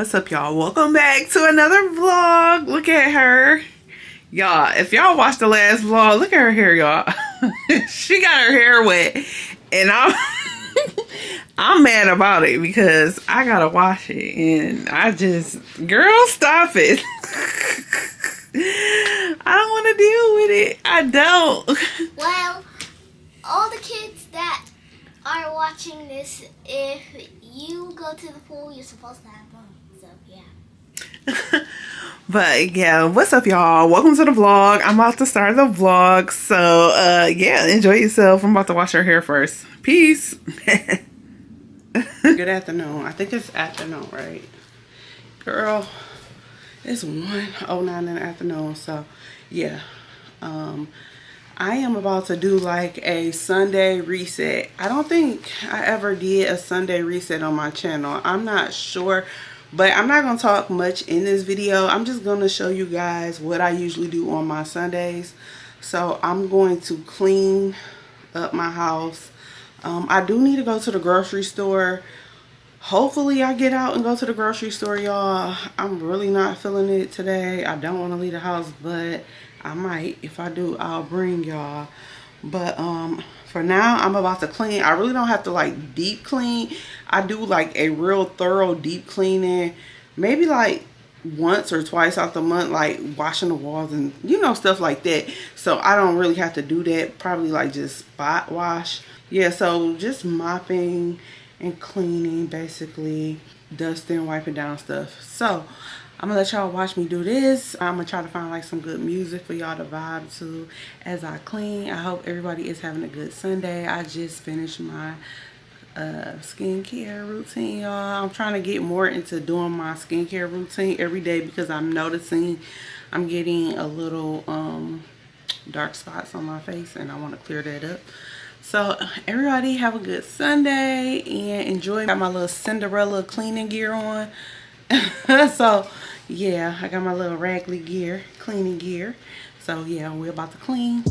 What's up, y'all? Welcome back to another vlog. Look at her. Y'all, if y'all watched the last vlog, look at her hair, y'all. She got her hair wet. And I'm mad about it because I gotta wash it. And girl, stop it. I don't want to deal with it. I don't. Well, all the kids that are watching this, if you go to the pool, you're supposed to have them. So, yeah. But, yeah, what's up, y'all? Welcome to the vlog. I'm about to start the vlog. So, yeah, enjoy yourself. I'm about to wash her hair first. Peace. Good afternoon. I think it's afternoon, right? Girl, it's 1:09 in the afternoon. So, yeah. I am about to do like a Sunday reset. I don't think I ever did a Sunday reset on my channel. I'm not sure, but I'm not going to talk much in this video. I'm just going to show you guys what I usually do on my Sundays. So I'm going to clean up my house. I do need to go to the grocery store. Hopefully I get out and go to the grocery store, y'all. I'm really not feeling it today. I don't want to leave the house, but I might. If I do, I'll bring y'all. But for now, I'm about to clean. I really don't have to like deep clean. I do like a real thorough deep cleaning, maybe like once or twice out the month, like washing the walls and stuff like that. So I don't really have to do that. Probably like just spot wash. Yeah, so just mopping and cleaning, basically dusting, wiping down stuff. So I'm gonna let y'all watch me do this. I'm gonna try to find like some good music for y'all to vibe to as I clean. I hope everybody is having a good Sunday. I just finished my skincare routine, y'all. I'm trying to get more into doing my skincare routine every day because I'm noticing I'm getting a little dark spots on my face and I want to clear that up. So everybody have a good Sunday and enjoy. Got my little Cinderella cleaning gear on. So yeah, I got my little Raggly gear, cleaning gear. So yeah, we're about to clean.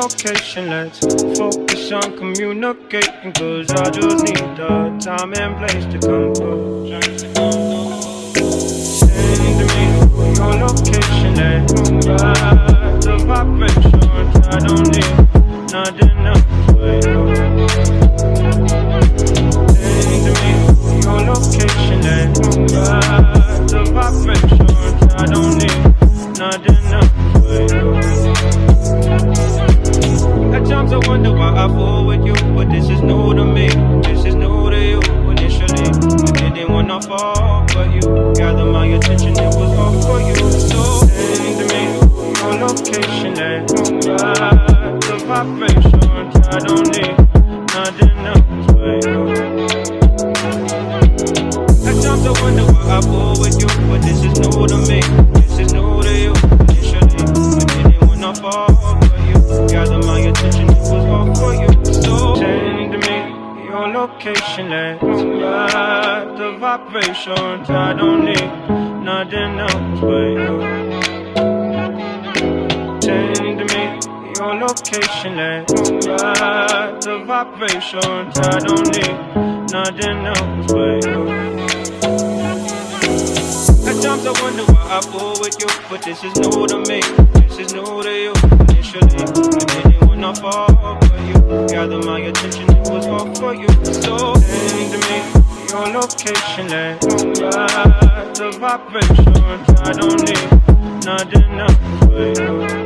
location. Let's focus on communicating, cause I just need the time and place to come through. Send me your location, let's ride the vibrations. I don't need nothing else but you. Send me your location, let's ride the vibrations. I don't need nothing else but you. At times I wonder why I fool with you, but this is new to me. This is new to you. Initially, I didn't wanna fall, but you gathered my attention. It was all for you. So send me your location and ride the vibrations. I don't need nothing else but you. At times I wonder why I fool with you, but this is new to me. This is new to you. Initially, I didn't wanna fall, but you gather my attention. It was all for you. So send me your location and ride the vibrations. I don't need nothing else but you. Send me your location and ride the vibrations. I don't need nothing else but you. At times I wonder why I fool with you, but this is new to me. This is new to you. Initially, I didn't wanna fall, but you gather my attention. It was all for you. So send me your location and ride the vibrations. I don't need nothing else but you.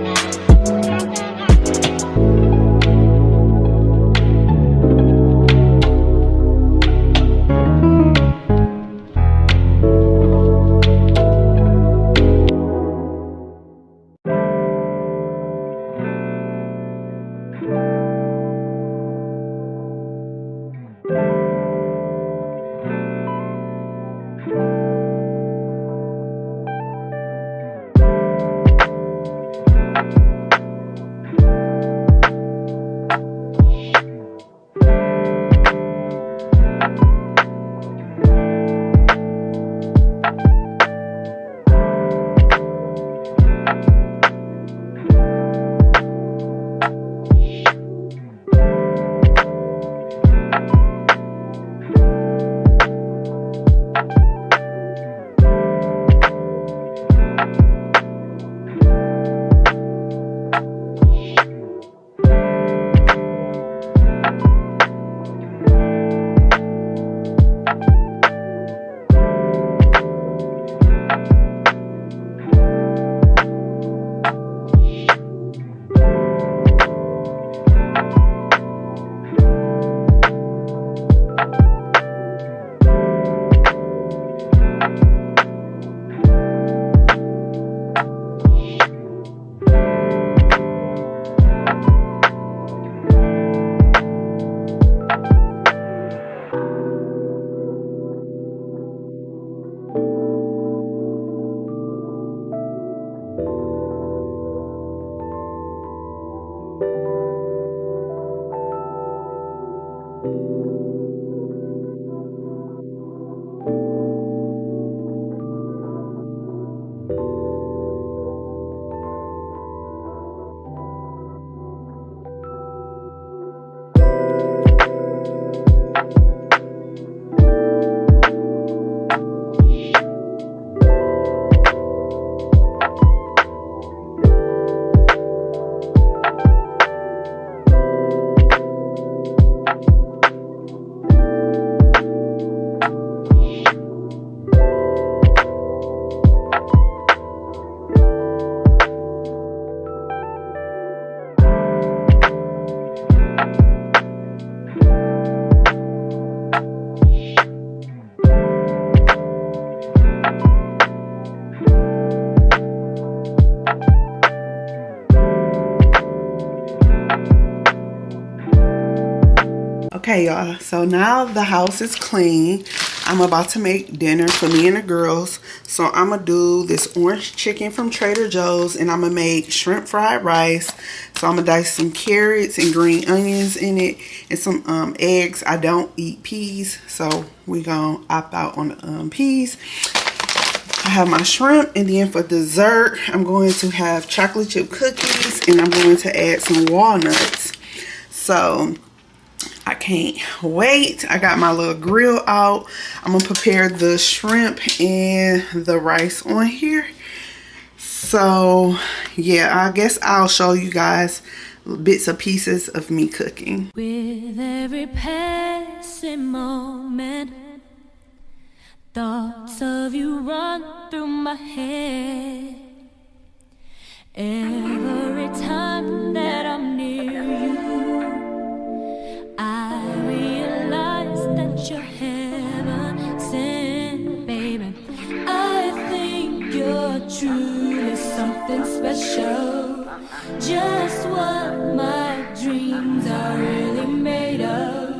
Okay, y'all, so now the house is clean. I'm about to make dinner for me and the girls. So I'm gonna do this orange chicken from Trader Joe's, and I'm gonna make shrimp fried rice. So I'm gonna dice some carrots and green onions in it, and some eggs. I don't eat peas, so we gonna opt out on the peas. I have my shrimp, and then for dessert, I'm going to have chocolate chip cookies cheese, and I'm going to add some walnuts. So I can't wait. I got my little grill out. I'm gonna prepare the shrimp and the rice on here. So yeah, I guess I'll show you guys bits and pieces of me cooking. With every passing moment, thoughts of you run through my head. Every time that I'm near you, I realize that you're heaven sent, baby. I think you're truly something special, just what my dreams are really made of.